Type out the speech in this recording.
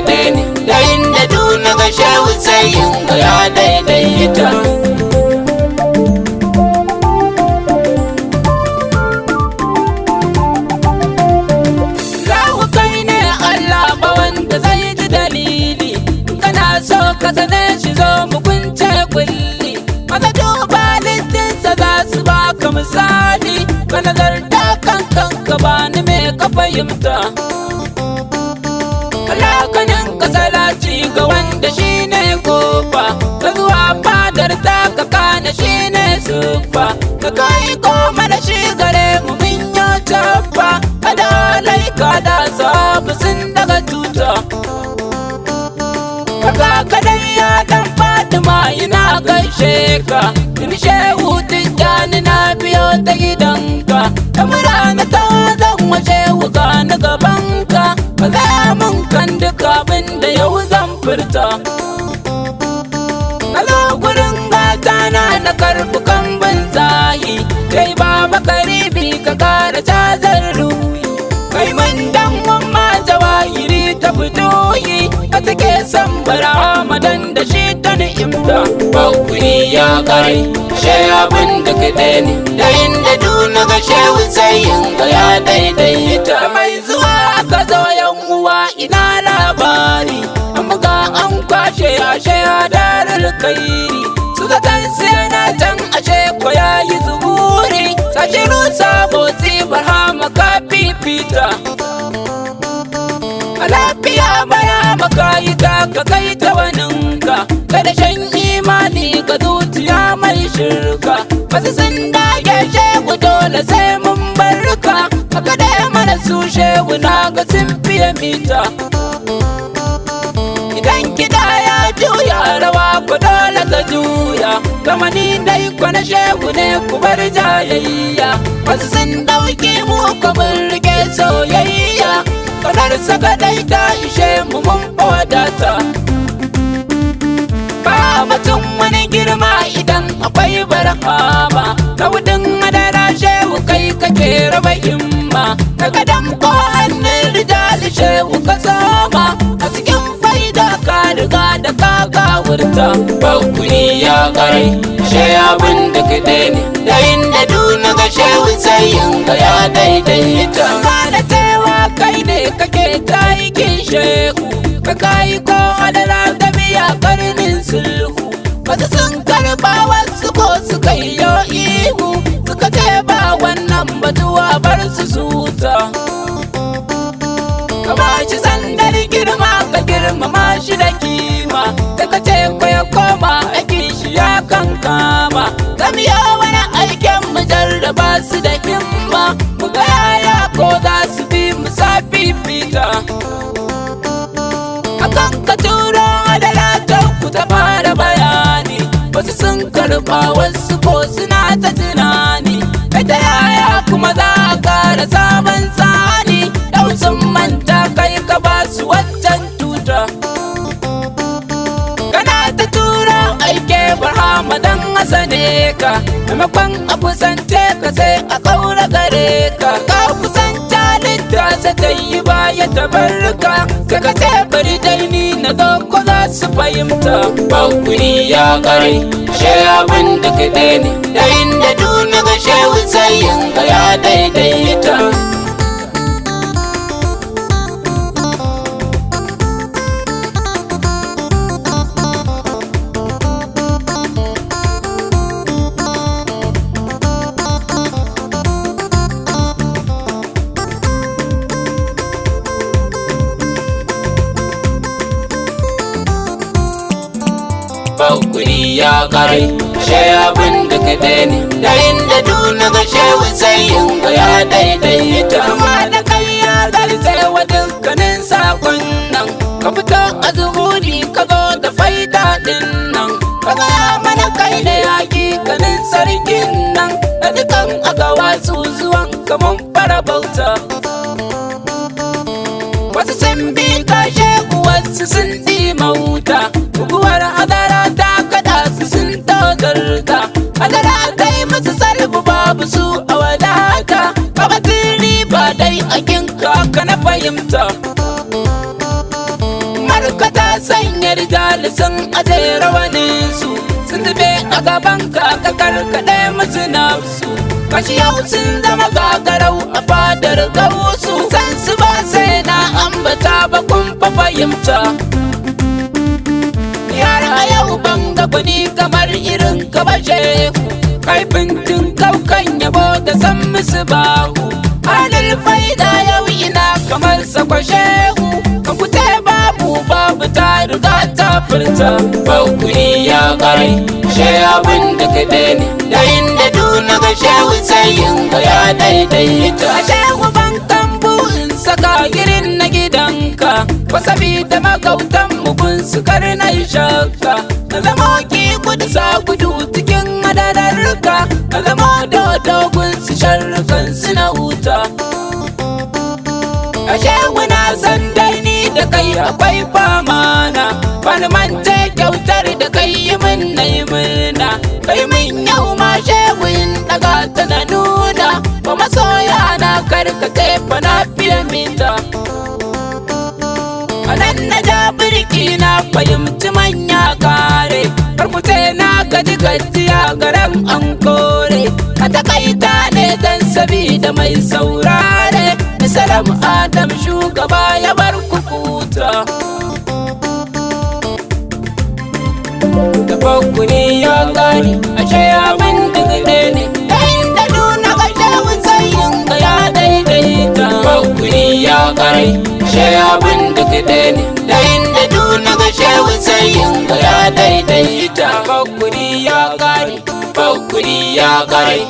kaɗe ne, da inda duna ga shehu sai in ga ya daidaita. Rahu kai ne Allah ba wanda zai ji dalili, kana so ka sane shi zo mu kunce kulli, maka duba littinsa za su baka misali, ka nazarta kankan ka bani me ka fahimta. Alakanin ka salati ga wanda shi ne kofa, ka zuwa fadar ta ka kana shi ne siffa, ka kai koma da shi gare mu min yo tabba, kada laika da sabu sun daga tuta. Kaka kadai ya dan Fatima ina gaishe ka, tuni shehu Tijjani na biyo ta gidanka, ta murana ta zan washe wuka na gabanka, ka gaya min kan duka abin da yau zan furta. Ka zo gurin gata na karfi kan ban zahi, kai baba karibi ka kara cazar ruhi, kai man dan mamma jawahiri ta fitoyi, ka take son bara madan da shi ta ni'imta. Bakuri ya kare she abin da kaɗe ne, da inda duna ga shehu sai in ga ya daidaita. Mai zuwa ka zo yan uwa ina labari, amma ga an kwashe ashe hadarar kairi, suka kan sai na can ashe ko yayi zuburi, sashiru saboti barhama ka fifita. A lafiya baya maka yi ta ka kai ta waninka, kada shan imani ga zuciya mai shirka, wasu sun dage shehu dole sai mun barka, haka da mana su shehu na ga sun fiye mita. Idan kiɗa ya juya rawa ku dole ka juya, kama ni dai kwana shehu ne ku bar jayayya, wasu sun ɗauki mu ku mun rike soyayya, kanar saka dai ta ishe mu mun wadata. Ba mutum wani girma idan akwai barhama, ta wudin madara shehu kai kake raba himma, ka gadam ko hannun rijali shehu ka soma, a cikin faida ka riga da ka gawurta. Bakuri ya kare she abin da kaɗe ne, da inda duna ga shehu sai in ga ya daidaita. Kana cewa kai ne kake ta aikin shehu, ka kai ko adala da biya karnin sulhu, wasu sun karɓa wasu ko suka yi ihu, suka ce ba wannan batuwa bar su suta. Ka ba shi sandar girma ka girmama shi da kima, da ka ce ko ya koma aikin shi ya kankama, zamiya wani aikin mu jarraba su da himma, mu ga yaya ko za su bi mu sa fifita. Akan ka turo adala ta ku ta fara bayani, wasu sun karɓa wasu ko suna ta tunani, kai ta yaya kuma za a ƙara sabon tsani, yau sun manta kai ka ba su wancan tuta. Kana ta tura aike barhama dan hasane ka, maimakon a kusance ka sai a ƙaura gare ka, ka kusanta litta sai ta yi baya ta barka, sai ka ce bari dai ni na zo ko za su fahimta. Bakuri ya kare she abin da kaɗe ne, da inda duna ga shehu sai in ga ya daidaita. Bakuri ya kare she abin da kaɗe ne, da inda duna ga shehu sai in ga ya daidaita. Amma da kai ya zarce wa dukkanin sakon nan, ka fito a zuhuri ka zo da faida din nan, ka gaya mana kai ne hakikanin sarkin nan, da dukan aka wasu zuwan kaman fara bauta. Wasu sun bi ka shehu wasu sun ɗi mauta, guguwar hadara ta kada su sun tozarta, hadara ta yi musu salbu babu su a wadata, kabatin riba dai a ginka ka na fahimta. sun aje rawaninsu sun zube a gaban ka karkaɗe musu nafsu. Kashi yau sun zama gagarau a fadar gausu, san su ba sai na ambata ba kun fa fahimta. Yara a yau ban ga gwani kamar irin ka ba shehu, kaifin tun kaukan yabo da san musu bahu. Halin faida yau ina kamar sakwa shehu, ka kute babu ta riga ta furta. Baukuri ya kare she abin da ka bene, da inda duna ga shehu sai yin ga ya daidaita. Shehu ban kambu in saka girin na gidanka, ko sabida magautan mugun su karna shakka. Na zama ki gudu sa gudu cikin madararka, na zama dodogun su sharrukan su na huta. Shehu na san dai ni da kai akwai famana, wani mance kyautar da kai yi min na yi murna. Kai min yau ma shehu in daga ta na nuna, ba masoya na karkace fa na fiye mita. Anan na ja birki na fahimci manya kare, karkuce na gaji gajiya garan an kore. A takaita ne dan sabida mai saurare, Salam Adam shugaba ya bar kukuta. Da baukuri ya gari ashe abin digide ne, da inda duna ga shehu sai yin ga ya daidaita. Baukuri ya gari ashe abin digide ne, da inda duna ga shehu sai yin ga ya daidaita. Baukuri ya gari, baukuri ya gari.